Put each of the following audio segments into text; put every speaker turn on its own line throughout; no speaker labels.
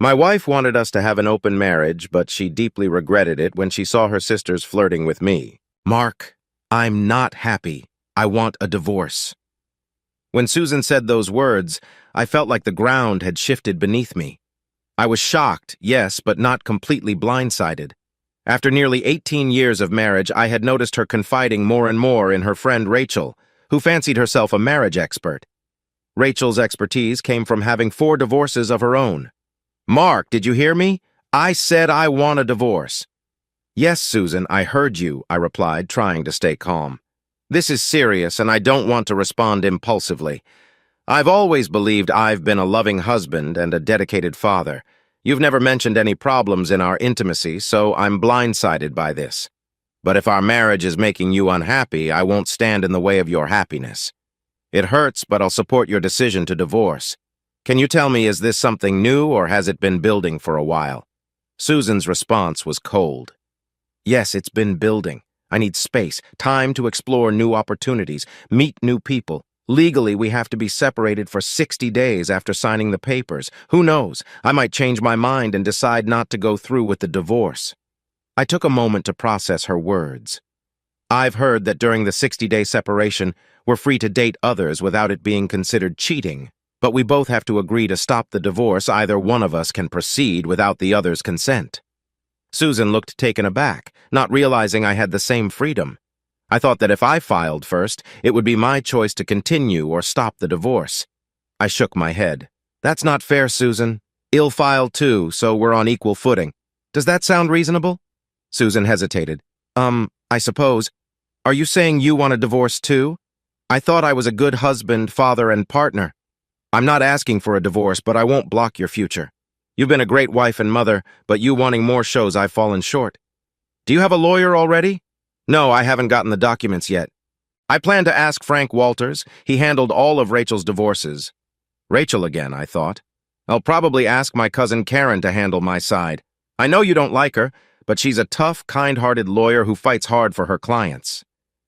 My wife wanted us to have an open marriage, but she deeply regretted it when she saw her sisters flirting with me. Mark, I'm not happy. I want a divorce. When Susan said those words, I felt like the ground had shifted beneath me. I was shocked, yes, but not completely blindsided. After nearly 18 years of marriage, I had noticed her confiding more and more in her friend Rachel, who fancied herself a marriage expert. Rachel's expertise came from having 4 divorces of her own. Mark, did you hear me? I said I want a divorce. Yes, Susan, I heard you, I replied, trying to stay calm. This is serious, and I don't want to respond impulsively. I've always believed I've been a loving husband and a dedicated father. You've never mentioned any problems in our intimacy, so I'm blindsided by this. But if our marriage is making you unhappy, I won't stand in the way of your happiness. It hurts, but I'll support your decision to divorce. Can you tell me, is this something new or has it been building for a while? Susan's response was cold. Yes, it's been building. I need space, time to explore new opportunities, meet new people. Legally, we have to be separated for 60 days after signing the papers. Who knows? I might change my mind and decide not to go through with the divorce. I took a moment to process her words. I've heard that during the 60-day separation, we're free to date others without it being considered cheating. But we both have to agree to stop the divorce. Either one of us can proceed without the other's consent. Susan looked taken aback, not realizing I had the same freedom. I thought that if I filed first, it would be my choice to continue or stop the divorce. I shook my head. That's not fair, Susan. I'll file too, so we're on equal footing. Does that sound reasonable? Susan hesitated. I suppose. Are you saying you want a divorce too? I thought I was a good husband, father, and partner. I'm not asking for a divorce, but I won't block your future. You've been a great wife and mother, but you wanting more shows I've fallen short. Do you have a lawyer already? No, I haven't gotten the documents yet. I plan to ask Frank Walters. He handled all of Rachel's divorces. Rachel again, I thought. I'll probably ask my cousin Karen to handle my side. I know you don't like her, but she's a tough, kind-hearted lawyer who fights hard for her clients.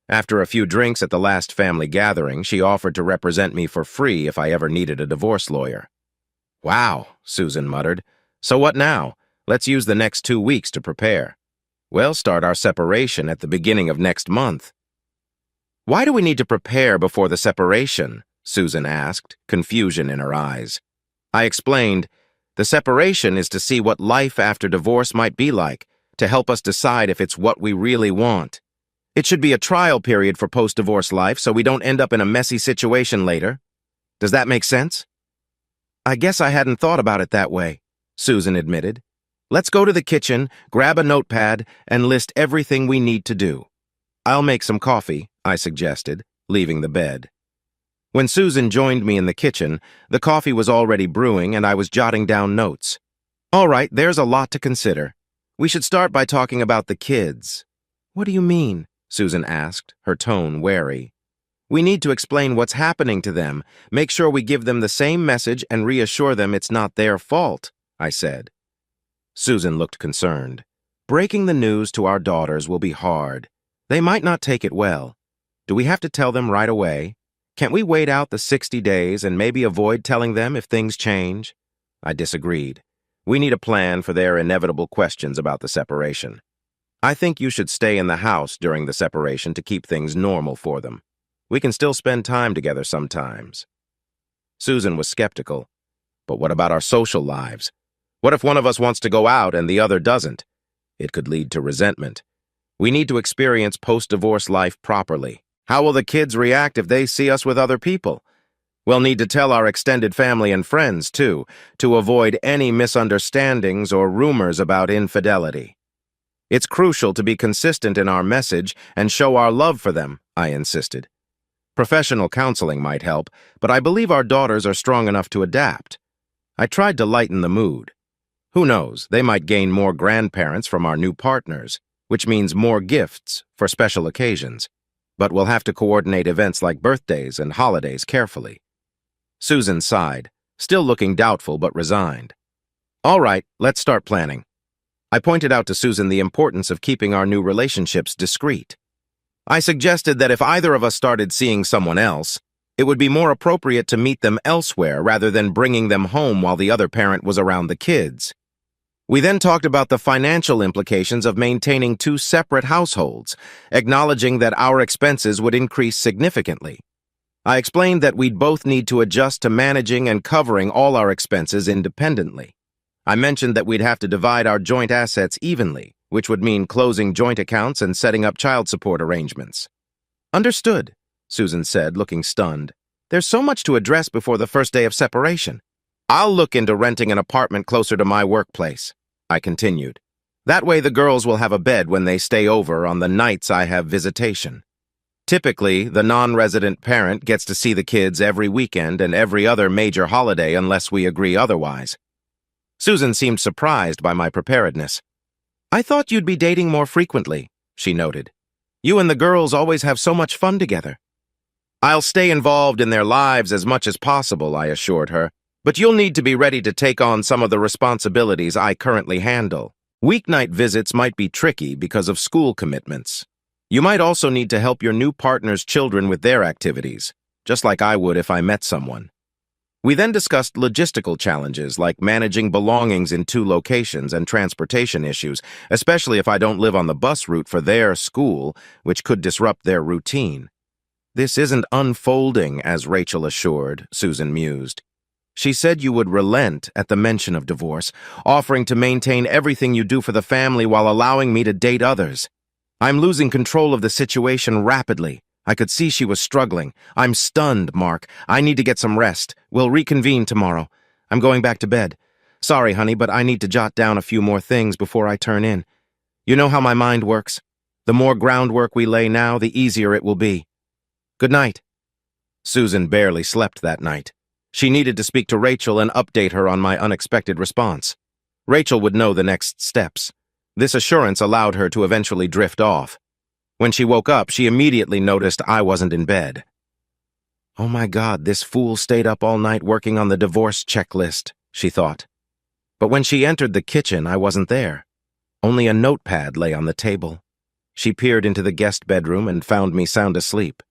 After a few drinks at the last family gathering, she offered to represent me for free if I ever needed a divorce lawyer. Wow, Susan muttered. So what now? Let's use the next 2 weeks to prepare. We'll start our separation at the beginning of next month. Why do we need to prepare before the separation? Susan asked, confusion in her eyes. I explained, the separation is to see what life after divorce might be like, to help us decide if it's what we really want. It should be a trial period for post-divorce life so we don't end up in a messy situation later. Does that make sense? I guess I hadn't thought about it that way, Susan admitted. Let's go to the kitchen, grab a notepad, and list everything we need to do. I'll make some coffee, I suggested, leaving the bed. When Susan joined me in the kitchen, the coffee was already brewing and I was jotting down notes. All right, there's a lot to consider. We should start by talking about the kids. What do you mean? Susan asked, her tone wary. We need to explain what's happening to them, make sure we give them the same message and reassure them it's not their fault, I said. Susan looked concerned. Breaking the news to our daughters will be hard. They might not take it well. Do we have to tell them right away? Can't we wait out the 60 days and maybe avoid telling them if things change? I disagreed. We need a plan for their inevitable questions about the separation. I think you should stay in the house during the separation to keep things normal for them. We can still spend time together sometimes. Susan was skeptical. But what about our social lives? What if one of us wants to go out and the other doesn't? It could lead to resentment. We need to experience post-divorce life properly. How will the kids react if they see us with other people? We'll need to tell our extended family and friends, too, to avoid any misunderstandings or rumors about infidelity. It's crucial to be consistent in our message and show our love for them, I insisted. Professional counseling might help, but I believe our daughters are strong enough to adapt. I tried to lighten the mood. Who knows, they might gain more grandparents from our new partners, which means more gifts for special occasions. But we'll have to coordinate events like birthdays and holidays carefully. Susan sighed, still looking doubtful but resigned. All right, let's start planning. I pointed out to Susan the importance of keeping our new relationships discreet. I suggested that if either of us started seeing someone else, It would be more appropriate to meet them elsewhere rather than bringing them home while the other parent was around the kids. We then talked about the financial implications of maintaining two separate households, acknowledging that our expenses would increase significantly. I explained that we'd both need to adjust to managing and covering all our expenses independently. I mentioned that we'd have to divide our joint assets evenly, which would mean closing joint accounts and setting up child support arrangements. "Understood," Susan said, looking stunned. "There's so much to address before the first day of separation." "I'll look into renting an apartment closer to my workplace," I continued. "That way the girls will have a bed when they stay over on the nights I have visitation. Typically, the non-resident parent gets to see the kids every weekend and every other major holiday unless we agree otherwise." Susan seemed surprised by my preparedness. "I thought you'd be dating more frequently," she noted. "You and the girls always have so much fun together." "I'll stay involved in their lives as much as possible," I assured her, "but you'll need to be ready to take on some of the responsibilities I currently handle. Weeknight visits might be tricky because of school commitments. You might also need to help your new partner's children with their activities, just like I would if I met someone." We then discussed logistical challenges like managing belongings in two locations and transportation issues, especially if I don't live on the bus route for their school, which could disrupt their routine. "This isn't unfolding, as Rachel assured," Susan mused. "She said you would relent at the mention of divorce, offering to maintain everything you do for the family while allowing me to date others. I'm losing control of the situation rapidly." I could see she was struggling. "I'm stunned, Mark. I need to get some rest. We'll reconvene tomorrow. I'm going back to bed. Sorry, honey, but I need to jot down a few more things before I turn in. You know how my mind works. The more groundwork we lay now, the easier it will be. Good night." Susan barely slept that night. She needed to speak to Rachel and update her on my unexpected response. Rachel would know the next steps. This assurance allowed her to eventually drift off. When she woke up, she immediately noticed I wasn't in bed. "Oh my God, this fool stayed up all night working on the divorce checklist," she thought. But when she entered the kitchen, I wasn't there. Only a notepad lay on the table. She peered into the guest bedroom and found me sound asleep.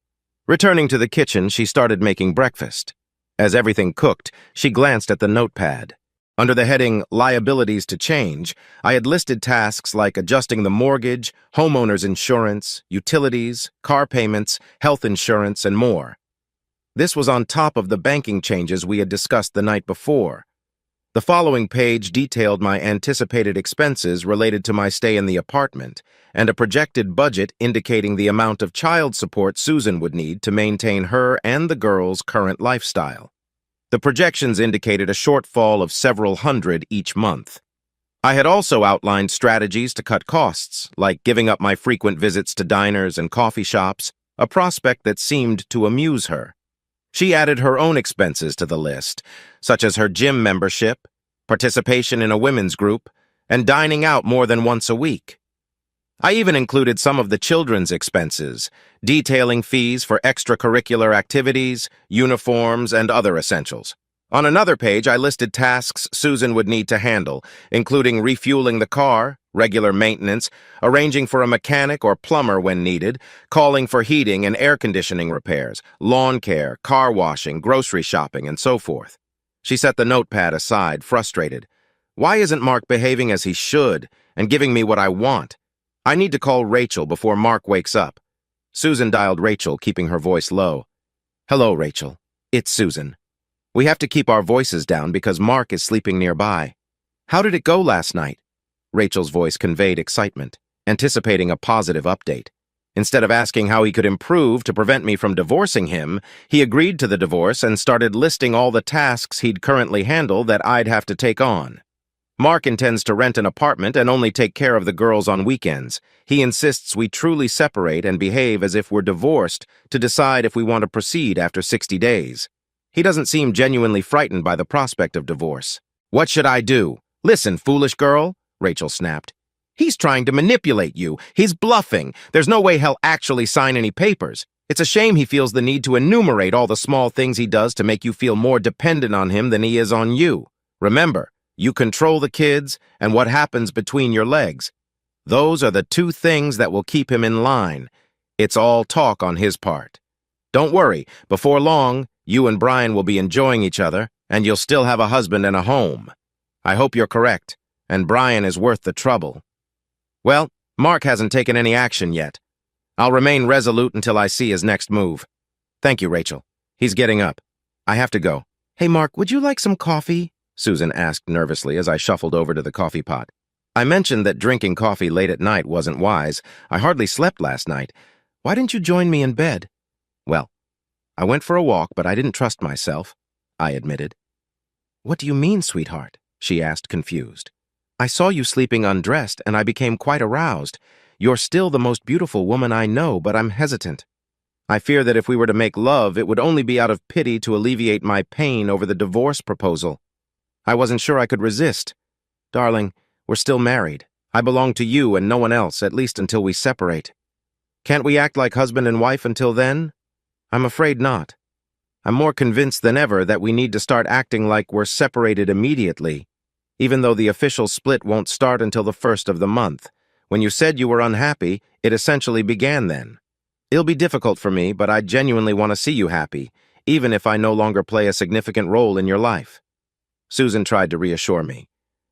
Returning to the kitchen, she started making breakfast. As everything cooked, she glanced at the notepad. Under the heading Liabilities to Change, I had listed tasks like adjusting the mortgage, homeowner's insurance, utilities, car payments, health insurance, and more. This was on top of the banking changes we had discussed the night before. The following page detailed my anticipated expenses related to my stay in the apartment, and a projected budget indicating the amount of child support Susan would need to maintain her and the girls' current lifestyle. The projections indicated a shortfall of several hundred each month. I had also outlined strategies to cut costs, like giving up my frequent visits to diners and coffee shops, a prospect that seemed to amuse her. She added her own expenses to the list, such as her gym membership, participation in a women's group, and dining out more than once a week. I even included some of the children's expenses, detailing fees for extracurricular activities, uniforms, and other essentials. On another page, I listed tasks Susan would need to handle, including refueling the car, regular maintenance, arranging for a mechanic or plumber when needed, calling for heating and air conditioning repairs, lawn care, car washing, grocery shopping, and so forth. She set the notepad aside, frustrated. Why isn't Mark behaving as he should and giving me what I want? I need to call Rachel before Mark wakes up. Susan dialed Rachel, keeping her voice low. "Hello, Rachel. It's Susan. We have to keep our voices down because Mark is sleeping nearby. How did it go last night?" Rachel's voice conveyed excitement, anticipating a positive update. Instead of asking how he could improve to prevent me from divorcing him, he agreed to the divorce and started listing all the tasks he'd currently handle that I'd have to take on. Mark intends to rent an apartment and only take care of the girls on weekends. He insists we truly separate and behave as if we're divorced to decide if we want to proceed after 60 days. He doesn't seem genuinely frightened by the prospect of divorce. "What should I do?" "Listen, foolish girl," Rachel snapped. "He's trying to manipulate you. He's bluffing. There's no way he'll actually sign any papers. It's a shame he feels the need to enumerate all the small things he does to make you feel more dependent on him than he is on you. Remember, you control the kids and what happens between your legs. Those are the two things that will keep him in line. It's all talk on his part." Don't worry, before long, you and Brian will be enjoying each other, and you'll still have a husband and a home. I hope you're correct, and Brian is worth the trouble. Well, Mark hasn't taken any action yet. I'll remain resolute until I see his next move. Thank you, Rachel. He's getting up. I have to go. Hey, Mark, would you like some coffee? Susan asked nervously as I shuffled over to the coffee pot. I mentioned that drinking coffee late at night wasn't wise. I hardly slept last night. Why didn't you join me in bed? Well, I went for a walk, but I didn't trust myself, I admitted. What do you mean, sweetheart? She asked, confused. I saw you sleeping undressed, and I became quite aroused. You're still the most beautiful woman I know, but I'm hesitant. I fear that if we were to make love, it would only be out of pity to alleviate my pain over the divorce proposal. I wasn't sure I could resist. Darling, we're still married. I belong to you and no one else, at least until we separate. Can't we act like husband and wife until then? I'm afraid not. I'm more convinced than ever that we need to start acting like we're separated immediately, even though the official split won't start until the 1st of the month. When you said you were unhappy, it essentially began then. It'll be difficult for me, but I genuinely want to see you happy, even if I no longer play a significant role in your life. Susan tried to reassure me.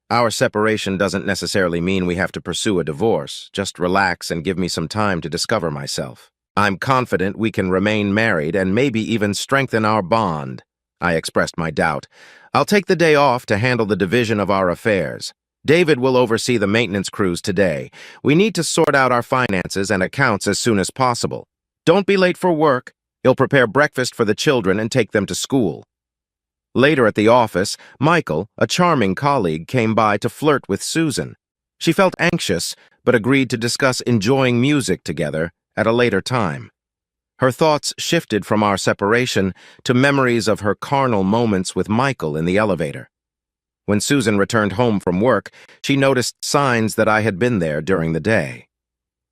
Our separation doesn't necessarily mean we have to pursue a divorce. Just relax and give me some time to discover myself. I'm confident we can remain married and maybe even strengthen our bond. I expressed my doubt. I'll take the day off to handle the division of our affairs. David will oversee the maintenance crews today. We need to sort out our finances and accounts as soon as possible. Don't be late for work. He'll prepare breakfast for the children and take them to school. Later at the office, Michael, a charming colleague, came by to flirt with Susan. She felt anxious, but agreed to discuss enjoying music together at a later time. Her thoughts shifted from our separation to memories of her carnal moments with Michael in the elevator. When Susan returned home from work, she noticed signs that I had been there during the day.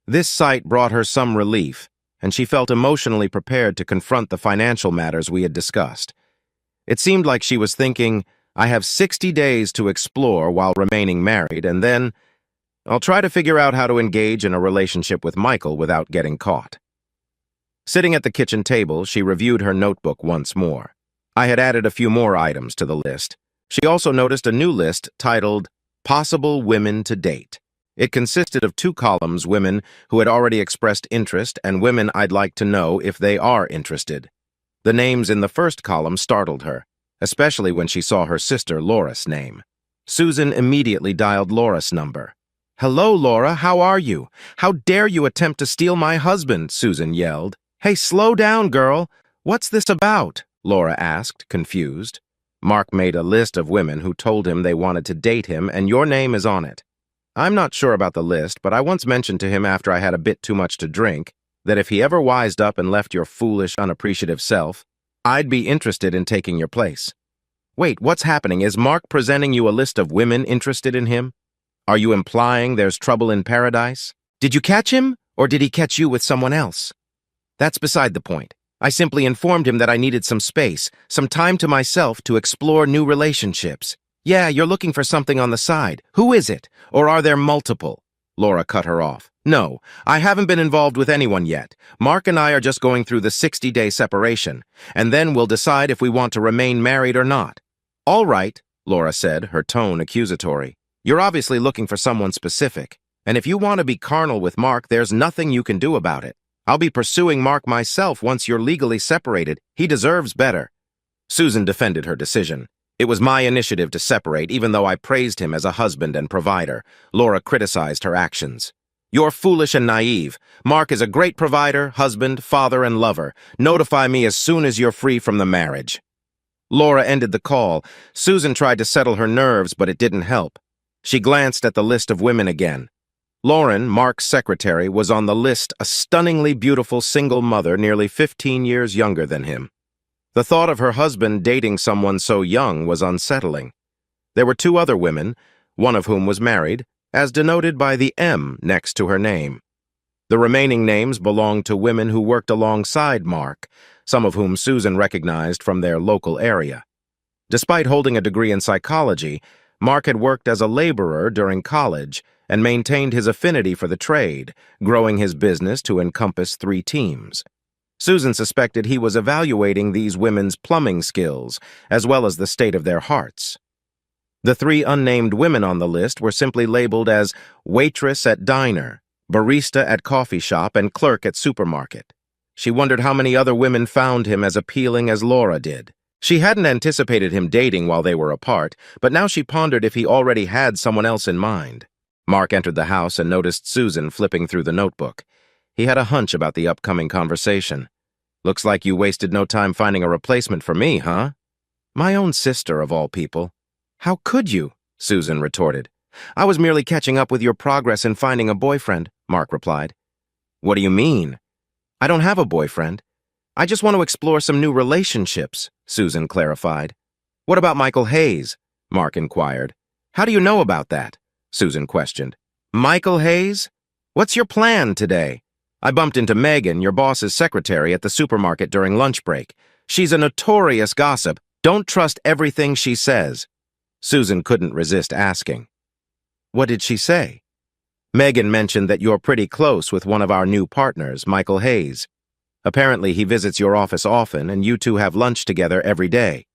This sight brought her some relief, and she felt emotionally prepared to confront the financial matters we had discussed. It seemed like she was thinking, I have 60 days to explore while remaining married, and then I'll try to figure out how to engage in a relationship with Michael without getting caught. Sitting at the kitchen table, she reviewed her notebook once more. I had added a few more items to the list. She also noticed a new list titled Possible Women to Date. It consisted of 2 columns, women who had already expressed interest and women I'd like to know if they are interested. The names in the first column startled her, especially when she saw her sister Laura's name. Susan immediately dialed Laura's number. "Hello, Laura, how are you? How dare you attempt to steal my husband?" Susan yelled. "Hey, slow down, girl. What's this about?" Laura asked, confused. Mark made a list of women who told him they wanted to date him, and your name is on it. I'm not sure about the list, but I once mentioned to him after I had a bit too much to drink that if he ever wised up and left your foolish, unappreciative self, I'd be interested in taking your place. Wait, what's happening? Is Mark presenting you a list of women interested in him? Are you implying there's trouble in paradise? Did you catch him, or did he catch you with someone else? That's beside the point. I simply informed him that I needed some space, some time to myself to explore new relationships. Yeah, you're looking for something on the side. Who is it? Or are there multiple? Laura cut her off. No, I haven't been involved with anyone yet. Mark and I are just going through the 60-day separation, and then we'll decide if we want to remain married or not. All right, Laura said, her tone accusatory. You're obviously looking for someone specific, and if you want to be carnal with Mark, there's nothing you can do about it. I'll be pursuing Mark myself once you're legally separated. He deserves better. Susan defended her decision. It was my initiative to separate, even though I praised him as a husband and provider. Laura criticized her actions. You're foolish and naive. Mark is a great provider, husband, father, and lover. Notify me as soon as you're free from the marriage. Laura ended the call. Susan tried to settle her nerves, but it didn't help. She glanced at the list of women again. Lauren, Mark's secretary, was on the list, a stunningly beautiful single mother nearly 15 years younger than him. The thought of her husband dating someone so young was unsettling. There were 2 other women, one of whom was married, as denoted by the M next to her name. The remaining names belonged to women who worked alongside Mark, some of whom Susan recognized from their local area. Despite holding a degree in psychology, Mark had worked as a laborer during college and maintained his affinity for the trade, growing his business to encompass 3 teams. Susan suspected he was evaluating these women's plumbing skills, as well as the state of their hearts. The three unnamed women on the list were simply labeled as waitress at diner, barista at coffee shop, and clerk at supermarket. She wondered how many other women found him as appealing as Laura did. She hadn't anticipated him dating while they were apart, but now she pondered if he already had someone else in mind. Mark entered the house and noticed Susan flipping through the notebook. He had a hunch about the upcoming conversation. "Looks like you wasted no time finding a replacement for me, huh?" "My own sister, of all people." "How could you?" Susan retorted. "I was merely catching up with your progress in finding a boyfriend," Mark replied. "What do you mean?" "I don't have a boyfriend. I just want to explore some new relationships," Susan clarified. "What about Michael Hayes?" Mark inquired. "How do you know about that?" Susan questioned. "Michael Hayes? What's your plan today?" "I bumped into Megan, your boss's secretary, at the supermarket during lunch break. She's a notorious gossip. Don't trust everything she says." Susan couldn't resist asking. "What did she say?" "Megan mentioned that you're pretty close with one of our new partners, Michael Hayes. Apparently he visits your office often, and you two have lunch together every day.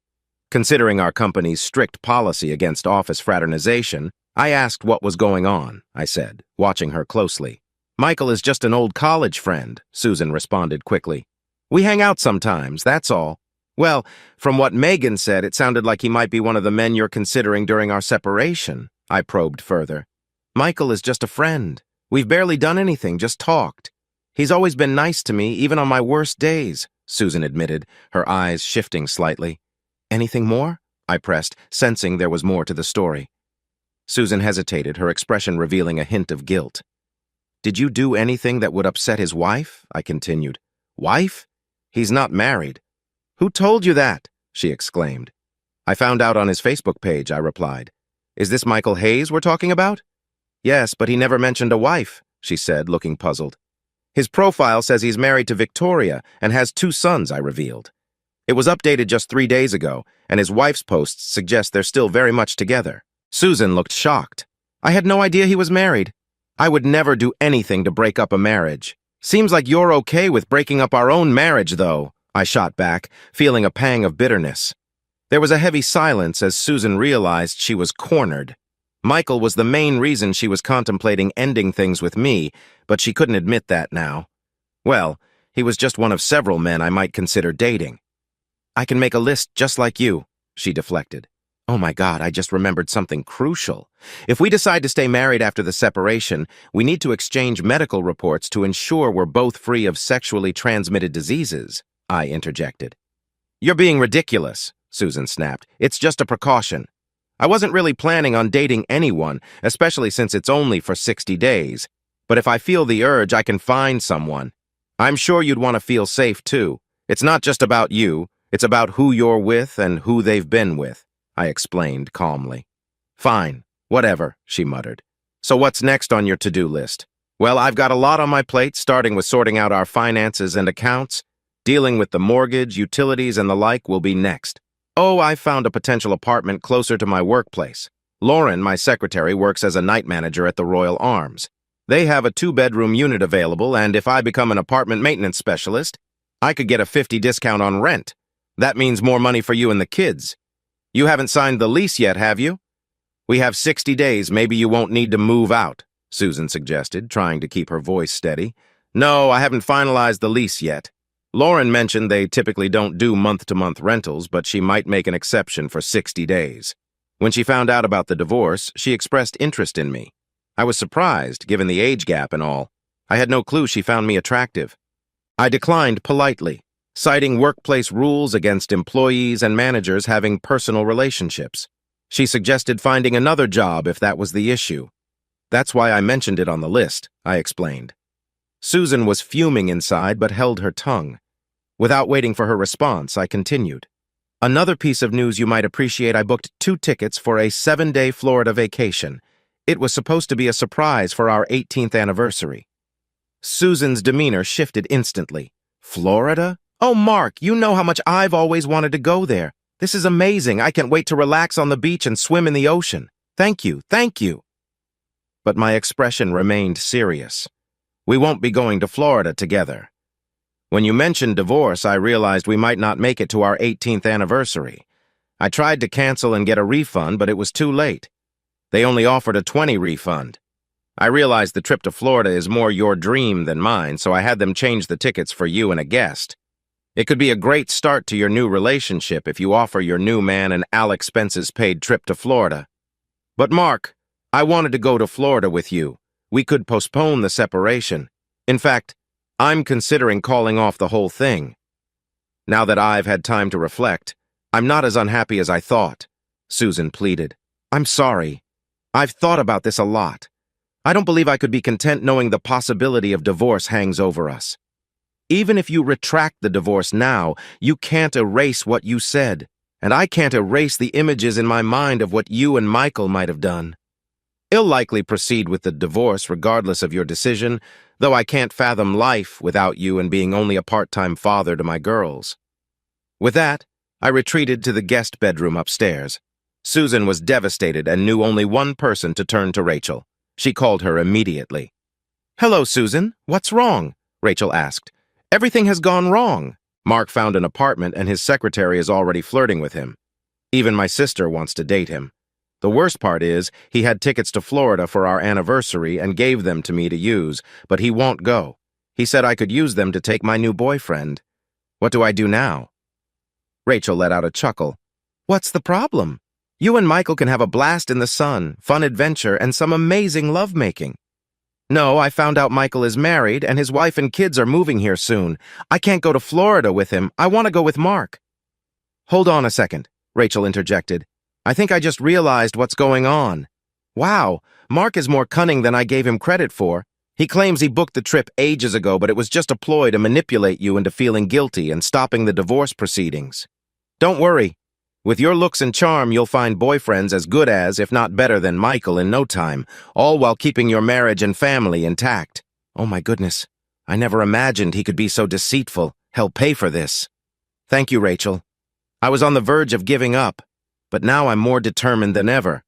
Considering our company's strict policy against office fraternization, I asked what was going on," I said, watching her closely. "Michael is just an old college friend," Susan responded quickly. "We hang out sometimes, that's all." "Well, from what Megan said, it sounded like he might be one of the men you're considering during our separation," I probed further. "Michael is just a friend. We've barely done anything, just talked. He's always been nice to me, even on my worst days," Susan admitted, her eyes shifting slightly. "Anything more?" I pressed, sensing there was more to the story. Susan hesitated, her expression revealing a hint of guilt. "Did you do anything that would upset his wife?" I continued. "Wife? He's not married." "Who told you that?" she exclaimed. "I found out on his Facebook page," I replied. "Is this Michael Hayes we're talking about?" "Yes, but he never mentioned a wife," she said, looking puzzled. "His profile says he's married to Victoria and has 2 sons," I revealed. "It was updated just 3 days ago, and his wife's posts suggest they're still very much together." Susan looked shocked. "I had no idea he was married. I would never do anything to break up a marriage. Seems like you're okay with breaking up our own marriage, though," I shot back, feeling a pang of bitterness. There was a heavy silence as Susan realized she was cornered. Michael was the main reason she was contemplating ending things with me, but she couldn't admit that now. Well, he was just one of several men I might consider dating. "I can make a list just like you," she deflected. "Oh my God, I just remembered something crucial. If we decide to stay married after the separation, we need to exchange medical reports to ensure we're both free of sexually transmitted diseases," I interjected. "You're being ridiculous," Susan snapped. "It's just a precaution. I wasn't really planning on dating anyone, especially since it's only for 60 days. But if I feel the urge, I can find someone. I'm sure you'd want to feel safe, too. It's not just about you. It's about who you're with and who they've been with," I explained calmly. "Fine, whatever," she muttered. "So what's next on your to-do list?" "Well, I've got a lot on my plate, starting with sorting out our finances and accounts. Dealing with the mortgage, utilities, and the like will be next. Oh, I found a potential apartment closer to my workplace. Lauren, my secretary, works as a night manager at the Royal Arms. They have a 2-bedroom unit available, and if I become an apartment maintenance specialist, I could get a 50% discount on rent. That means more money for you and the kids. You haven't signed the lease yet, have you?" "We have 60 days. Maybe you won't need to move out," Susan suggested, trying to keep her voice steady. "No, I haven't finalized the lease yet. Lauren mentioned they typically don't do month-to-month rentals, but she might make an exception for 60 days. When she found out about the divorce, she expressed interest in me. I was surprised, given the age gap and all. I had no clue she found me attractive. I declined politely, citing workplace rules against employees and managers having personal relationships. She suggested finding another job if that was the issue. "That's why I mentioned it on the list," I explained. Susan was fuming inside but held her tongue. Without waiting for her response, I continued. "Another piece of news you might appreciate: I booked 2 tickets for a 7-day Florida vacation. It was supposed to be a surprise for our 18th anniversary. Susan's demeanor shifted instantly. "Florida? Oh, Mark, you know how much I've always wanted to go there. This is amazing. I can't wait to relax on the beach and swim in the ocean. Thank you, thank you." But my expression remained serious. "We won't be going to Florida together." When you mentioned divorce, I realized we might not make it to our 18th anniversary. I tried to cancel and get a refund, but it was too late. They only offered a $20 refund. I realized the trip to Florida is more your dream than mine, so I had them change the tickets for you and a guest. It could be a great start to your new relationship if you offer your new man an all-expenses-paid trip to Florida. But Mark, I wanted to go to Florida with you. We could postpone the separation. In fact, I'm considering calling off the whole thing. Now that I've had time to reflect, I'm not as unhappy as I thought, Susan pleaded. I'm sorry. I've thought about this a lot. I don't believe I could be content knowing the possibility of divorce hangs over us. Even if you retract the divorce now, you can't erase what you said, and I can't erase the images in my mind of what you and Michael might have done. I'll likely proceed with the divorce regardless of your decision, though I can't fathom life without you and being only a part-time father to my girls. With that, I retreated to the guest bedroom upstairs. Susan was devastated and knew only one person to turn to Rachel. She called her immediately. "Hello, Susan. What's wrong?" Rachel asked. "Everything has gone wrong. Mark found an apartment and his secretary is already flirting with him. Even my sister wants to date him. The worst part is, he had tickets to Florida for our anniversary and gave them to me to use, but he won't go. He said I could use them to take my new boyfriend. What do I do now?" Rachel let out a chuckle. "What's the problem? You and Michael can have a blast in the sun, fun adventure, and some amazing lovemaking." "No, I found out Michael is married and his wife and kids are moving here soon. I can't go to Florida with him. I want to go with Mark." "Hold on a second," Rachel interjected. "I think I just realized what's going on. Wow, Mark is more cunning than I gave him credit for. He claims he booked the trip ages ago, but it was just a ploy to manipulate you into feeling guilty and stopping the divorce proceedings. Don't worry. With your looks and charm, you'll find boyfriends as good as, if not better than Michael in no time, all while keeping your marriage and family intact." "Oh my goodness, I never imagined he could be so deceitful. He'll pay for this." "Thank you, Rachel. I was on the verge of giving up, but now I'm more determined than ever.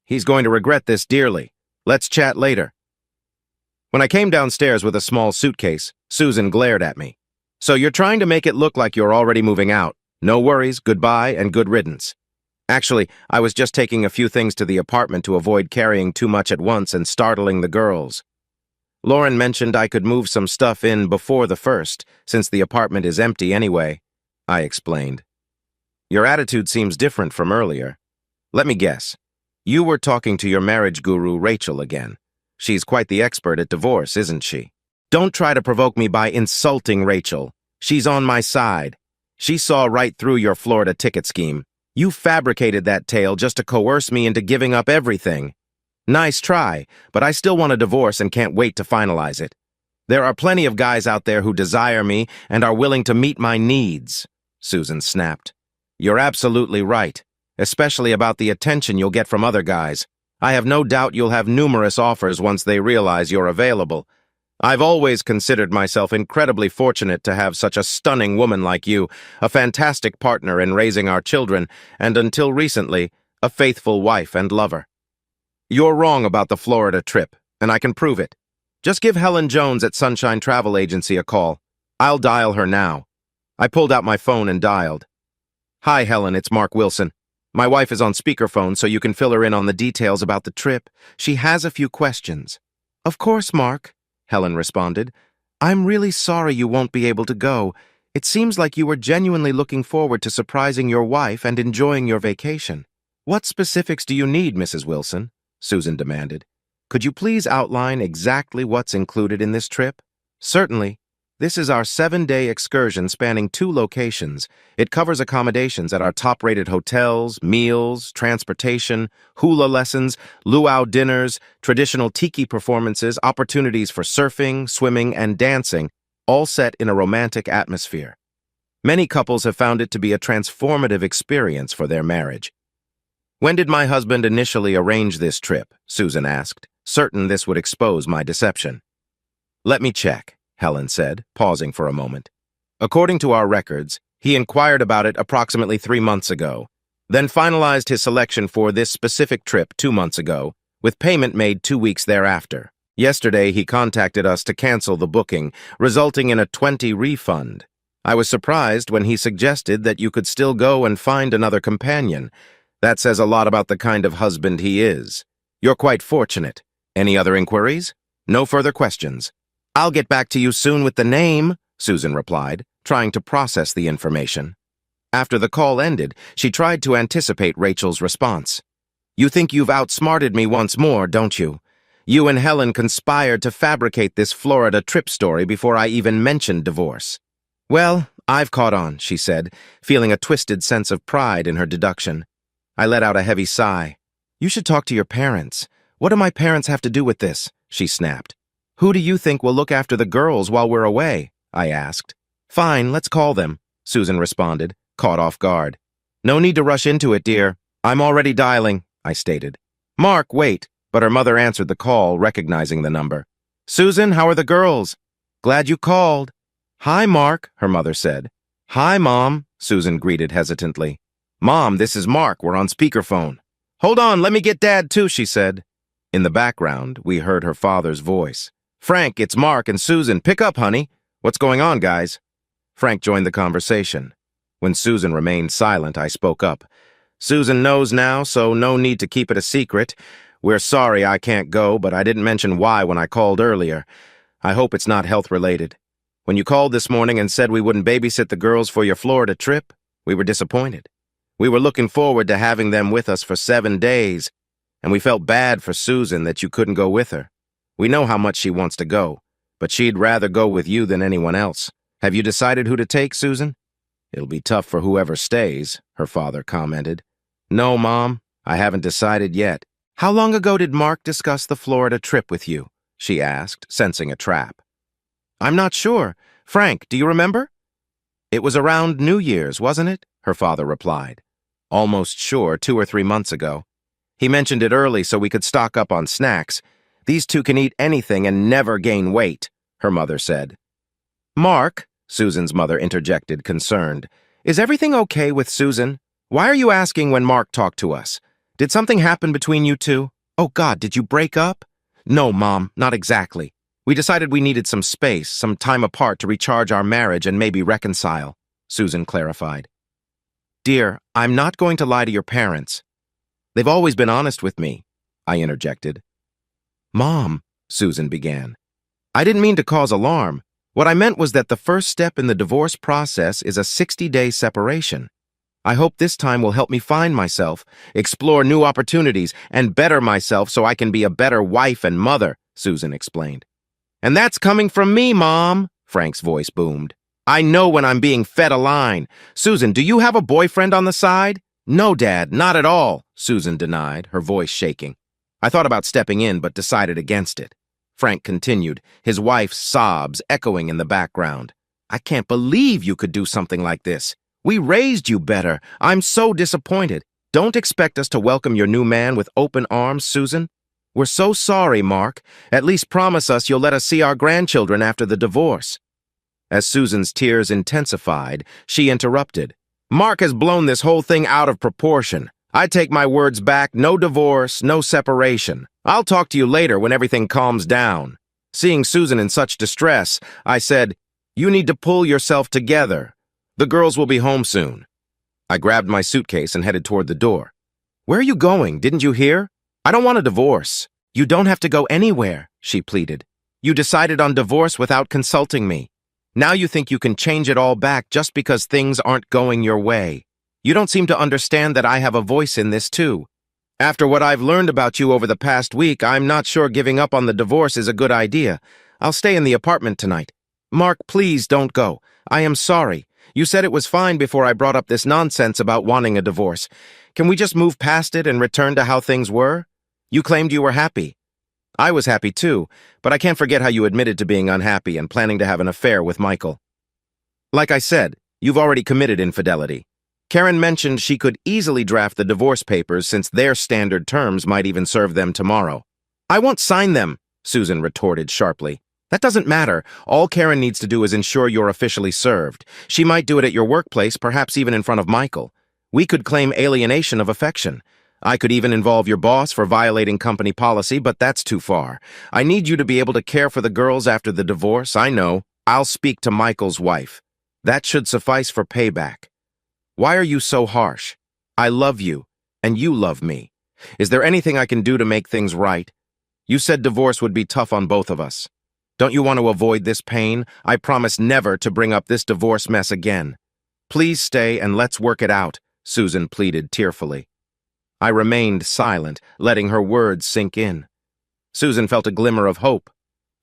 He's going to regret this dearly. Let's chat later." When I came downstairs with a small suitcase, Susan glared at me. "So you're trying to make it look like you're already moving out. No worries, goodbye, and good riddance." "Actually, I was just taking a few things to the apartment to avoid carrying too much at once and startling the girls. Lauren mentioned I could move some stuff in before the 1st, since the apartment is empty anyway," I explained. "Your attitude seems different from earlier. Let me guess. You were talking to your marriage guru, Rachel, again. She's quite the expert at divorce, isn't she?" "Don't try to provoke me by insulting Rachel. She's on my side. She saw right through your Florida ticket scheme. You fabricated that tale just to coerce me into giving up everything. Nice try, but I still want a divorce and can't wait to finalize it. There are plenty of guys out there who desire me and are willing to meet my needs," Susan snapped. "You're absolutely right, especially about the attention you'll get from other guys. I have no doubt you'll have numerous offers once they realize you're available. I've always considered myself incredibly fortunate to have such a stunning woman like you, a fantastic partner in raising our children, and until recently, a faithful wife and lover. You're wrong about the Florida trip, and I can prove it. Just give Helen Jones at Sunshine Travel Agency a call. I'll dial her now." I pulled out my phone and dialed. "Hi, Helen, it's Mark Wilson. My wife is on speakerphone, so you can fill her in on the details about the trip. She has a few questions." "Of course, Mark," Helen responded. "I'm really sorry you won't be able to go. It seems like you were genuinely looking forward to surprising your wife and enjoying your vacation." "What specifics do you need, Mrs. Wilson?" Susan demanded. "Could you please outline exactly what's included in this trip?" "Certainly. This is our 7-day excursion spanning 2 locations. It covers accommodations at our top-rated hotels, meals, transportation, hula lessons, luau dinners, traditional tiki performances, opportunities for surfing, swimming, and dancing, all set in a romantic atmosphere. Many couples have found it to be a transformative experience for their marriage." "When did my husband initially arrange this trip?" Susan asked, certain this would expose my deception. "Let me check," Helen said, pausing for a moment. "According to our records, he inquired about it approximately 3 months ago, then finalized his selection for this specific trip 2 months ago, with payment made 2 weeks thereafter." Yesterday, he contacted us to cancel the booking, resulting in a 20 refund. I was surprised when he suggested that you could still go and find another companion. That says a lot about the kind of husband he is. You're quite fortunate. Any other inquiries? No further questions. I'll get back to you soon with the name, Susan replied, trying to process the information. After the call ended, she tried to anticipate Rachel's response. You think you've outsmarted me once more, don't you? You and Helen conspired to fabricate this Florida trip story before I even mentioned divorce. Well, I've caught on, she said, feeling a twisted sense of pride in her deduction. I let out a heavy sigh. You should talk to your parents. What do my parents have to do with this? She snapped. Who do you think will look after the girls while we're away? I asked. Fine, let's call them, Susan responded, caught off guard. No need to rush into it, dear. I'm already dialing, I stated. Mark, wait. But her mother answered the call, recognizing the number. Susan, how are the girls? Glad you called. Hi, Mark, her mother said. Hi, Mom, Susan greeted hesitantly. Mom, this is Mark. We're on speakerphone. Hold on, let me get Dad too, she said. In the background, we heard her father's voice. Frank, it's Mark and Susan. Pick up, honey. What's going on, guys? Frank joined the conversation. When Susan remained silent, I spoke up. Susan knows now, so no need to keep it a secret. We're sorry I can't go, but I didn't mention why when I called earlier. I hope it's not health-related. When you called this morning and said we wouldn't babysit the girls for your Florida trip, we were disappointed. We were looking forward to having them with us for 7 days, and we felt bad for Susan that you couldn't go with her. We know how much she wants to go, but she'd rather go with you than anyone else. Have you decided who to take, Susan? It'll be tough for whoever stays, her father commented. No, Mom, I haven't decided yet. How long ago did Mark discuss the Florida trip with you? She asked, sensing a trap. I'm not sure. Frank, do you remember? It was around New Year's, wasn't it? Her father replied. Almost sure, 2 or 3 months ago. He mentioned it early so we could stock up on snacks. These two can eat anything and never gain weight, her mother said. Mark, Susan's mother interjected, concerned. Is everything okay with Susan? Why are you asking when Mark talked to us? Did something happen between you two? Oh, God, did you break up? No, Mom, not exactly. We decided we needed some space, some time apart to recharge our marriage and maybe reconcile, Susan clarified. Dear, I'm not going to lie to your parents. They've always been honest with me, I interjected. Mom, Susan began. I didn't mean to cause alarm. What I meant was that the first step in the divorce process is a 60-day separation. I hope this time will help me find myself, explore new opportunities, and better myself so I can be a better wife and mother, Susan explained. And that's coming from me, Mom, Frank's voice boomed. I know when I'm being fed a line. Susan, do you have a boyfriend on the side? No, Dad, not at all, Susan denied, her voice shaking. I thought about stepping in, but decided against it. Frank continued, his wife's sobs echoing in the background. I can't believe you could do something like this. We raised you better. I'm so disappointed. Don't expect us to welcome your new man with open arms, Susan. We're so sorry, Mark. At least promise us you'll let us see our grandchildren after the divorce. As Susan's tears intensified, she interrupted. Mark has blown this whole thing out of proportion. I take my words back. No divorce, no separation. I'll talk to you later when everything calms down. Seeing Susan in such distress, I said, You need to pull yourself together. The girls will be home soon. I grabbed my suitcase and headed toward the door. Where are you going? Didn't you hear? I don't want a divorce. You don't have to go anywhere, she pleaded. You decided on divorce without consulting me. Now you think you can change it all back just because things aren't going your way. You don't seem to understand that I have a voice in this too. After what I've learned about you over the past week, I'm not sure giving up on the divorce is a good idea. I'll stay in the apartment tonight. Mark, please don't go. I am sorry. You said it was fine before I brought up this nonsense about wanting a divorce. Can we just move past it and return to how things were? You claimed you were happy. I was happy too, but I can't forget how you admitted to being unhappy and planning to have an affair with Michael. Like I said, you've already committed infidelity. Karen mentioned she could easily draft the divorce papers since their standard terms might even serve them tomorrow. I won't sign them, Susan retorted sharply. That doesn't matter. All Karen needs to do is ensure you're officially served. She might do it at your workplace, perhaps even in front of Michael. We could claim alienation of affection. I could even involve your boss for violating company policy, but that's too far. I need you to be able to care for the girls after the divorce. I know. I'll speak to Michael's wife. That should suffice for payback. Why are you so harsh? I love you, and you love me. Is there anything I can do to make things right? You said divorce would be tough on both of us. Don't you want to avoid this pain? I promise never to bring up this divorce mess again. Please stay and let's work it out, Susan pleaded tearfully. I remained silent, letting her words sink in. Susan felt a glimmer of hope.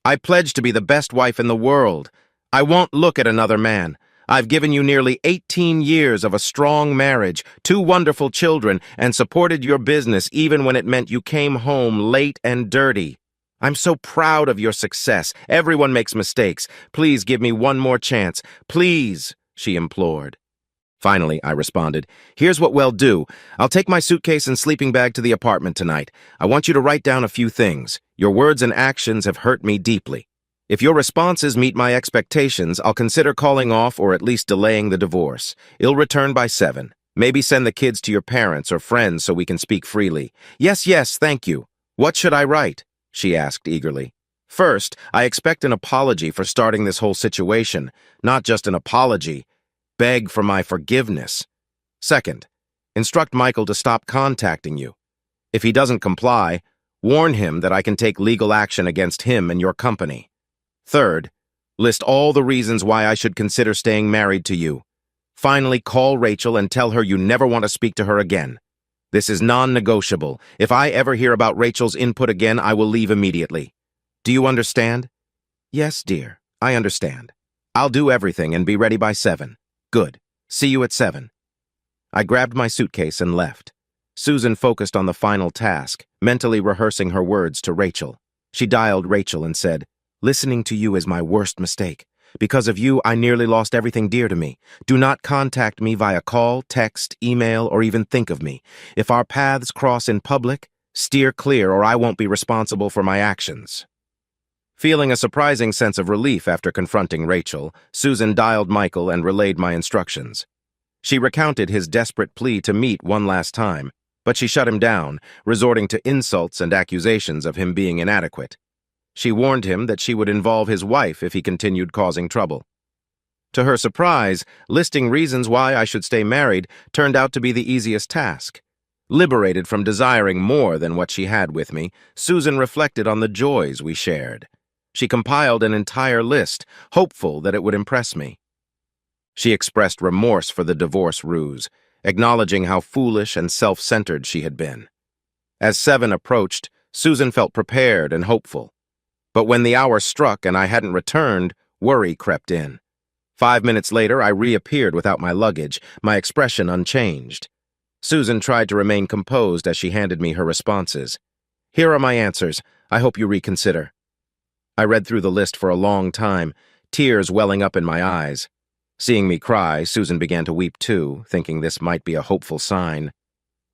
I pledge to be the best wife in the world. I won't look at another man. I've given you nearly 18 years of a strong marriage, 2 wonderful children, and supported your business even when it meant you came home late and dirty. I'm so proud of your success. Everyone makes mistakes. Please give me one more chance. Please, she implored. Finally, I responded, here's what we'll do. I'll take my suitcase and sleeping bag to the apartment tonight. I want you to write down a few things. Your words and actions have hurt me deeply. If your responses meet my expectations, I'll consider calling off or at least delaying the divorce. I'll return by 7. Maybe send the kids to your parents or friends so we can speak freely. Yes, thank you. What should I write? She asked eagerly. First, I expect an apology for starting this whole situation. Not just an apology. Beg for my forgiveness. Second, instruct Michael to stop contacting you. If he doesn't comply, warn him that I can take legal action against him and your company. Third, list all the reasons why I should consider staying married to you. Finally, call Rachel and tell her you never want to speak to her again. This is non-negotiable. If I ever hear about Rachel's input again, I will leave immediately. Do you understand? Yes, dear, I understand. I'll do everything and be ready by 7. Good. See you at 7. I grabbed my suitcase and left. Susan focused on the final task, mentally rehearsing her words to Rachel. She dialed Rachel and said, listening to you is my worst mistake. Because of you, I nearly lost everything dear to me. Do not contact me via call, text, email, or even think of me. If our paths cross in public, steer clear or I won't be responsible for my actions. Feeling a surprising sense of relief after confronting Rachel, Susan dialed Michael and relayed my instructions. She recounted his desperate plea to meet one last time, but she shut him down, resorting to insults and accusations of him being inadequate. She warned him that she would involve his wife if he continued causing trouble. To her surprise, listing reasons why I should stay married turned out to be the easiest task. Liberated from desiring more than what she had with me, Susan reflected on the joys we shared. She compiled an entire list, hopeful that it would impress me. She expressed remorse for the divorce ruse, acknowledging how foolish and self-centered she had been. As 7 approached, Susan felt prepared and hopeful. But when the hour struck and I hadn't returned, worry crept in. 5 minutes later, I reappeared without my luggage, my expression unchanged. Susan tried to remain composed as she handed me her responses. Here are my answers. I hope you reconsider. I read through the list for a long time, tears welling up in my eyes. Seeing me cry, Susan began to weep too, thinking this might be a hopeful sign.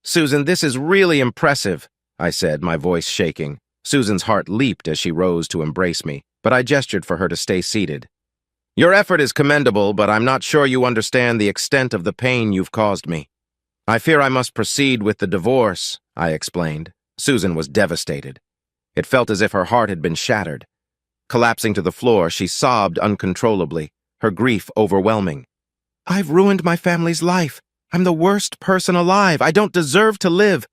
Susan, this is really impressive, I said, my voice shaking. Susan's heart leaped as she rose to embrace me, but I gestured for her to stay seated. Your effort is commendable, but I'm not sure you understand the extent of the pain you've caused me. I fear I must proceed with the divorce, I explained. Susan was devastated. It felt as if her heart had been shattered. Collapsing to the floor, she sobbed uncontrollably, her grief overwhelming. I've ruined my family's life. I'm the worst person alive. I don't deserve to live.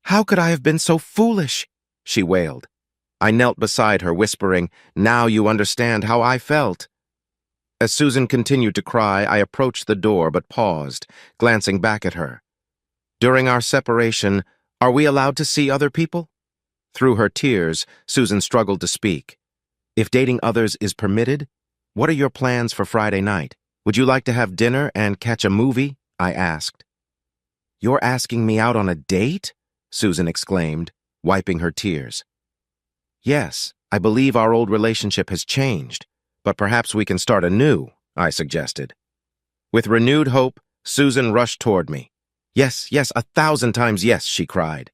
How could I have been so foolish? She wailed. I knelt beside her, whispering, now you understand how I felt. As Susan continued to cry, I approached the door but paused, glancing back at her. During our separation, are we allowed to see other people? Through her tears, Susan struggled to speak. If dating others is permitted, what are your plans for Friday night? Would you like to have dinner and catch a movie? I asked. You're asking me out on a date? Susan exclaimed, wiping her tears. Yes, I believe our old relationship has changed, but perhaps we can start anew, I suggested. With renewed hope, Susan rushed toward me. Yes, 1,000 times yes, she cried.